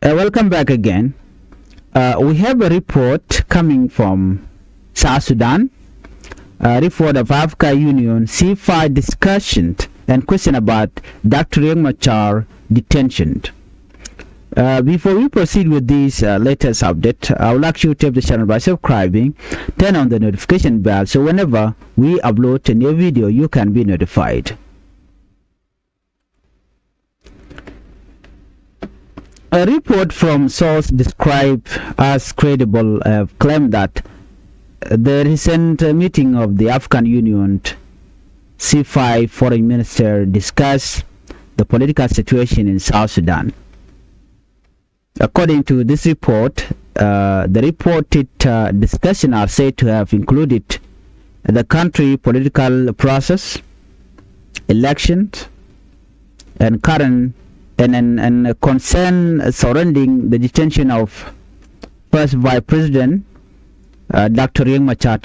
Welcome back again. We have a report coming from South Sudan, a report of Africa Union C5 discussion and question about Dr. Riek Machar detention. Before we proceed with this latest update, I would like you to help the channel by subscribing, turn on the notification bell so whenever we upload a new video, you can be notified. A report from source described as credible claimed that the recent meeting of the African Union C5 foreign minister discussed the political situation in South Sudan. According to this report, the reported discussion are said to have included the country political process, elections, and current and concern surrounding the detention of first Vice President Dr. Riek Machar.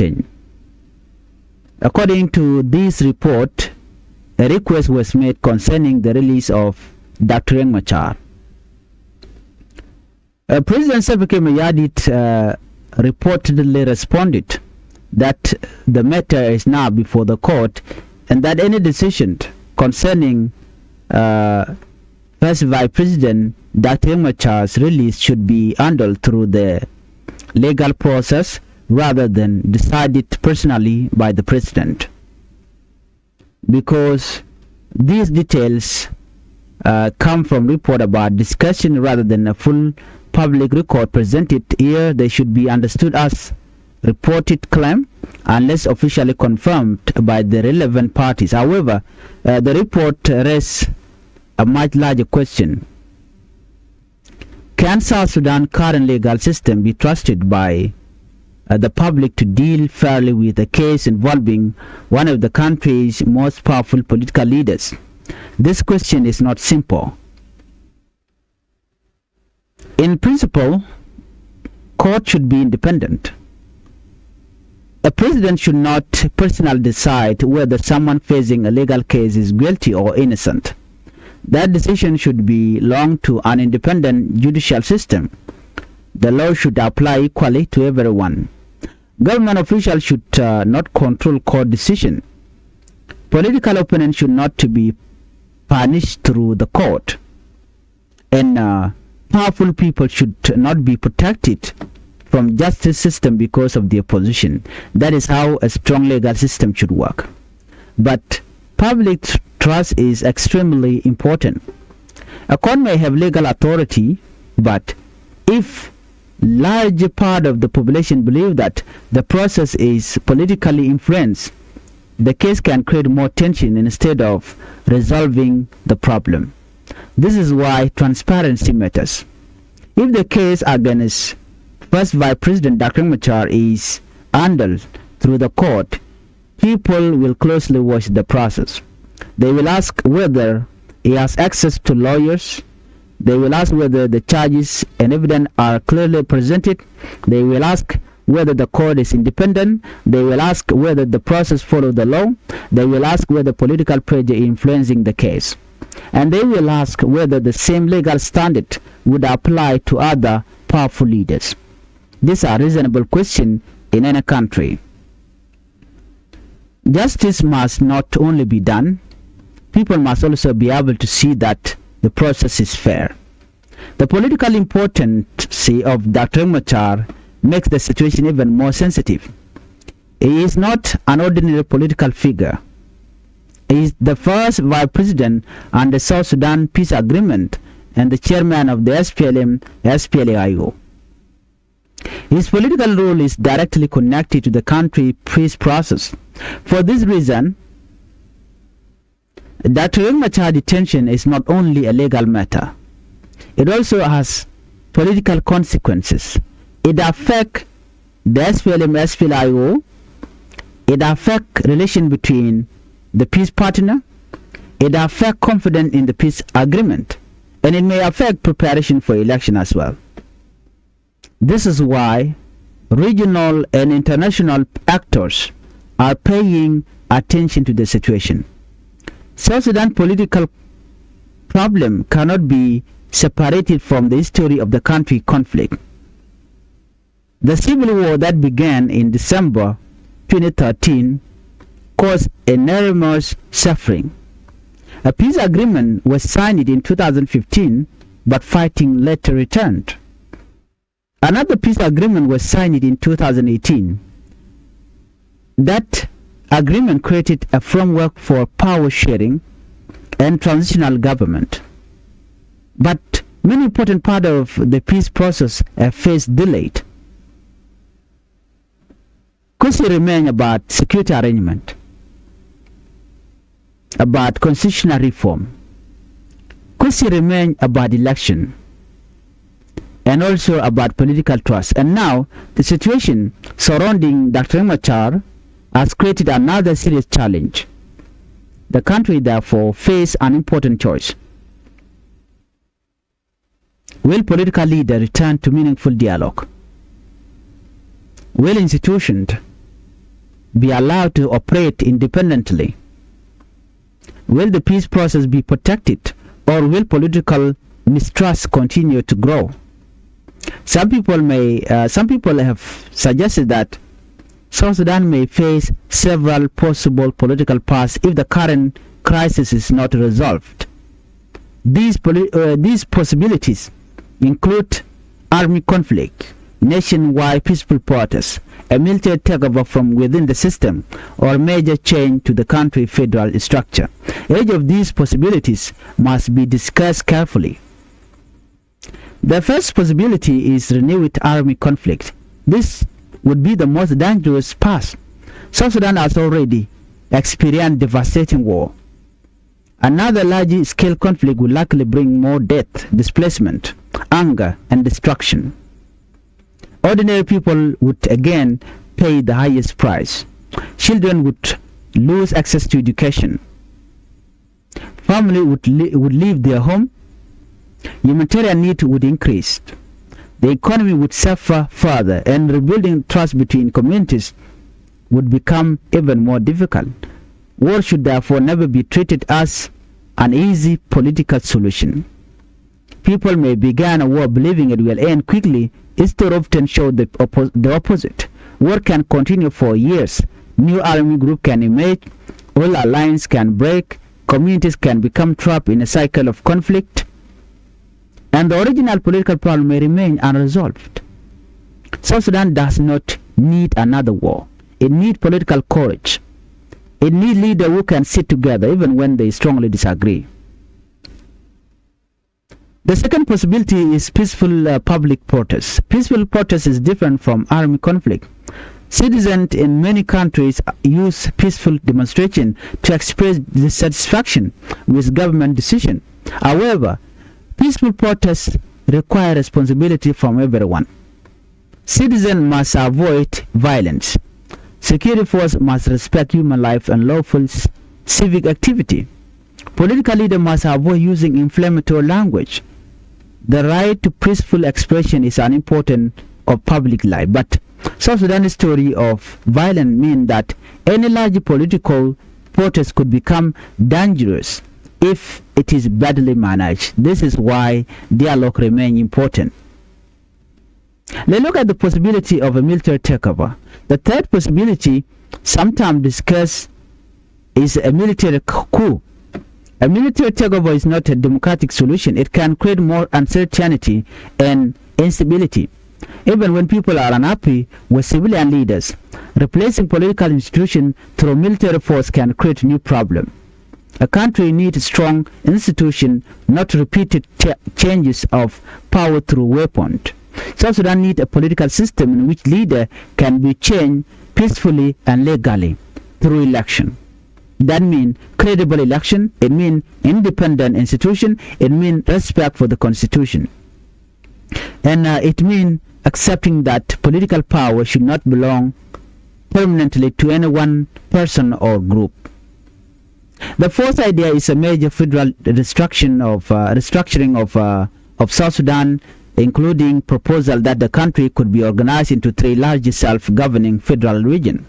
According to this report, a request was made concerning the release of Dr. Riek Machar. President Salva Kiir Mayardit reportedly responded that the matter is now before the court and that any decision concerning First Vice President Dr. Riek Machar's release should be handled through the legal process rather than decided personally by the President. Because these details come from report about discussion rather than a full public record presented here, they should be understood as reported claim unless officially confirmed by the relevant parties. However, the report raises a much larger question. Can South Sudan current legal system be trusted by the public to deal fairly with a case involving one of the country's most powerful political leaders? This question is not simple. In principle, court should be independent. A president should not personally decide whether someone facing a legal case is guilty or innocent. That decision should belong to an independent judicial system. The law should apply equally to everyone. Government officials should not control court decision. Political opponents should not be punished through the court. And powerful people should not be protected from justice system because of their position. That is how a strong legal system should work. But public trust is extremely important. A court may have legal authority, but if large part of the population believe that the process is politically influenced, the case can create more tension instead of resolving the problem. This is why transparency matters. If the case against first Vice President Dr. Machar is handled through the court, people will closely watch the process. They will ask whether he has access to lawyers. They will ask whether the charges and evidence are clearly presented. They will ask whether the court is independent. They will ask whether the process follows the law. They will ask whether political pressure is influencing the case. And they will ask whether the same legal standard would apply to other powerful leaders. These are reasonable questions in any country. Justice must not only be done, people must also be able to see that the process is fair. The political importance of Dr. Machar makes the situation even more sensitive. He is not an ordinary political figure. He is the first Vice President under the South Sudan Peace Agreement and the chairman of the SPLA-IO. His political role is directly connected to the country peace process. For this reason, Dr. Riek Machar detention is not only a legal matter, it also has political consequences. It affects the SPLA-IO, it affects relation between the peace partner, it affects confidence in the peace agreement, and it may affect preparation for election as well. This is why regional and international actors are paying attention to the situation. South Sudan political problem cannot be separated from the history of the country conflict. The civil war that began in December 2013 caused enormous suffering. A peace agreement was signed in 2015, but fighting later returned. Another peace agreement was signed in 2018. That agreement created a framework for power sharing and transitional government. But many important parts of the peace process have faced delayed. Questions remain about security arrangement, about constitutional reform. Questions remain about election, and also about political trust. And now, the situation surrounding Dr. Riek Machar has created another serious challenge. The country, therefore, faces an important choice. Will political leaders return to meaningful dialogue? Will institutions be allowed to operate independently? Will the peace process be protected, or will political mistrust continue to grow? Some people have suggested that South Sudan may face several possible political paths if the current crisis is not resolved. These possibilities include army conflict, nationwide peaceful protests, a military takeover from within the system, or major change to the country's federal structure. Each of these possibilities must be discussed carefully. The first possibility is renewed army conflict. This would be the most dangerous path. South Sudan has already experienced devastating war. Another large-scale conflict will likely bring more death, displacement, anger, and destruction. Ordinary people would again pay the highest price. Children would lose access to education. Family would leave their home. Humanitarian need would increase. The economy would suffer further, and rebuilding trust between communities would become even more difficult. War should therefore never be treated as an easy political solution. People may begin a war believing it will end quickly. History often shows the opposite. War can continue for years. New army groups can emerge. Old alliances can break. Communities can become trapped in a cycle of conflict. And the original political problem may remain unresolved. South Sudan does not need another war. It needs political courage. It needs leaders who can sit together even when they strongly disagree. The second possibility is peaceful public protest. Peaceful protest is different from army conflict. Citizens in many countries use peaceful demonstration to express dissatisfaction with government decision. However, peaceful protests require responsibility from everyone. Citizens must avoid violence. Security forces must respect human life and lawful civic activity. Political leaders must avoid using inflammatory language. The right to peaceful expression is an important of public life, but South Sudan's story of violence means that any large political protest could become dangerous if it is badly managed. This is why dialogue remains important. Let's look at the possibility of a military takeover. The third possibility, sometimes discussed, is a military coup. A military takeover is not a democratic solution. It can create more uncertainty and instability. Even when people are unhappy with civilian leaders, replacing political institutions through military force can create new problems. A country needs strong institutions, not repeated changes of power through weapons. South Sudan needs a political system in which leaders can be changed peacefully and legally through election. That means credible election, it means independent institution, it means respect for the constitution. And it means accepting that political power should not belong permanently to any one person or group. The fourth idea is a major federal restructuring of South Sudan, including proposal that the country could be organized into three large self-governing federal regions.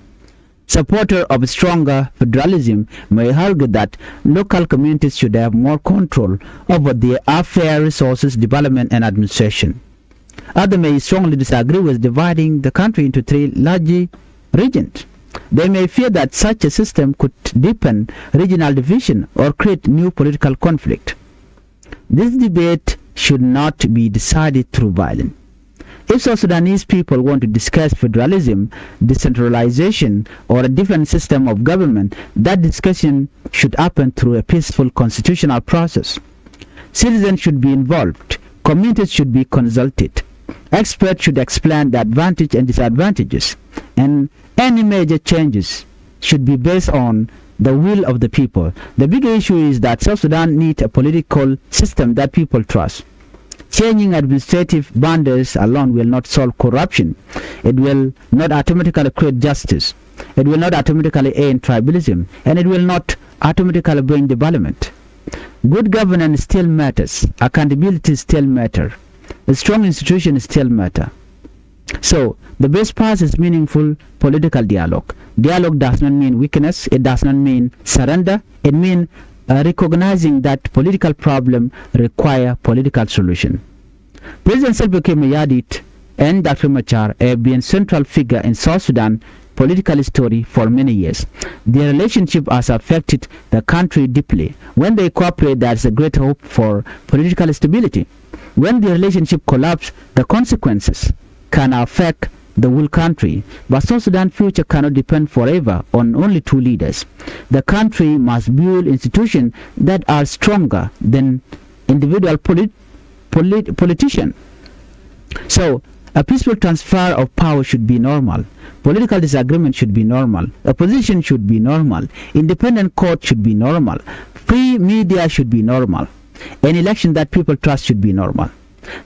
Supporters of stronger federalism may argue that local communities should have more control over their affairs, resources, development, and administration. Others may strongly disagree with dividing the country into three large regions. They may fear that such a system could deepen regional division or create new political conflict. This debate should not be decided through violence. If South Sudanese people want to discuss federalism, decentralization, or a different system of government, that discussion should happen through a peaceful constitutional process. Citizens should be involved. Communities should be consulted. Experts should explain the advantages and disadvantages. And any major changes should be based on the will of the people. The bigger issue is that South Sudan needs a political system that people trust. Changing administrative boundaries alone will not solve corruption. It will not automatically create justice. It will not automatically end tribalism. And it will not automatically bring development. Good governance still matters. Accountability still matters. A strong institution still matter. So, the best part is meaningful political dialogue. Dialogue does not mean weakness. It does not mean surrender. It means recognizing that political problems require political solution. President Salva Kiir Mayardit and Dr. Riek Machar have been central figure in South Sudan political story for many years. Their relationship has affected the country deeply. When they cooperate, there is a great hope for political stability. When the relationship collapses, the consequences can affect the whole country. But South Sudan's future cannot depend forever on only two leaders. The country must build institutions that are stronger than individual politicians. So, a peaceful transfer of power should be normal. Political disagreement should be normal. Opposition should be normal. Independent court should be normal. Free media should be normal. An election that people trust should be normal.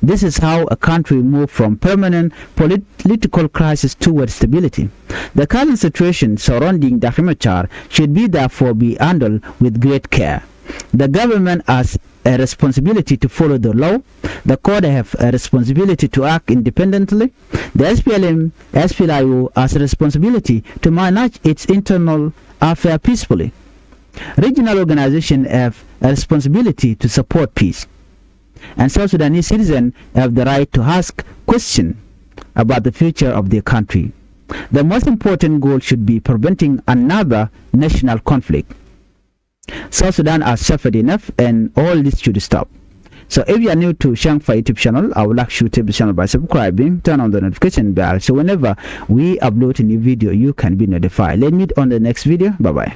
This is how a country moves from permanent political crisis towards stability. The current situation surrounding Dr. Machar should therefore be handled with great care. The government has a responsibility to follow the law. The court have a responsibility to act independently. The SPLIO has a responsibility to manage its internal affairs peacefully. Regional organizations have a responsibility to support peace. And South Sudanese citizens have the right to ask questions about the future of their country. The most important goal should be preventing another national conflict. South Sudan has suffered enough, and all this should stop. So if you are new to Changfied YouTube channel, I would like you to the channel by subscribing, turn on the notification bell, so whenever we upload a new video, you can be notified. Let's meet on the next video. Bye bye.